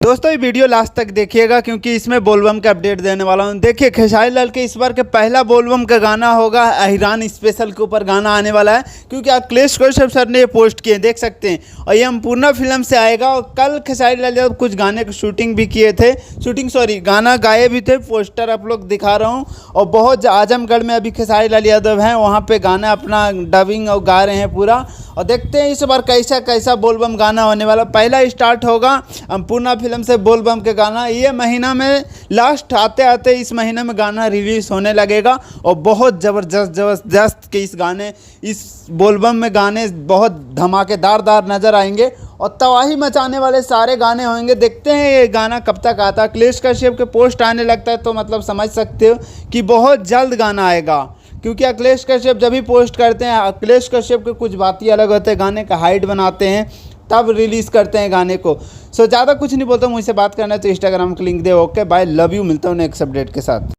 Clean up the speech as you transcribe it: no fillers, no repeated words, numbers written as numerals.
दोस्तों ये video last तक देखिएगा क्योंकि इसमें बोलबम का अपडेट देने वाला हूँ। देखिए खेसारी लाल के इस बार के पहला बोलबम का गाना होगा, अहिरान स्पेशल के ऊपर गाना आने वाला है क्योंकि अखिलेश कौशिक सर ने ये पोस्ट किए, देख सकते हैं। और ये संपूर्ण फिल्म से आएगा। और कल खेसारी लाल यादव कुछ गाने की शूटिंग भी किए थे, गाना गाए भी थे। पोस्टर आप लोग दिखा रहा हूँ। और बहुत आजमगढ़ में अभी खेसारी लाल यादव हैं, वहाँ पर गाना अपना डबिंग और गा रहे हैं पूरा। और देखते हैं इस बार कैसा बोलबम गाना होने वाला। पहला स्टार्ट होगा संपूर्ण फिल्म से बोलबम के गाना। ये महीना में लास्ट आते आते इस महीने में गाना रिलीज होने लगेगा। और बहुत ज़बरदस्त के इस बोलबम में गाने बहुत धमाकेदार नज़र आएंगे और तबाही मचाने वाले सारे गाने होंगे। देखते हैं ये गाना कब तक आता है। अखिलेश कश्यप के पोस्ट आने लगता है तो मतलब समझ सकते हो कि बहुत जल्द गाना आएगा, क्योंकि अखिलेश कश्यप जब भी पोस्ट करते हैं, अखिलेश कश्यप के कुछ बात ही अलग होते हैं। गाने का हाइट बनाते हैं तब रिलीज़ करते हैं गाने को। ज़्यादा कुछ नहीं बोलता हूँ। मुझसे बात करना है तो इंस्टाग्राम का लिंक दे। Okay bye, love you. मिलता हूँ नेक्स्ट अपडेट के साथ।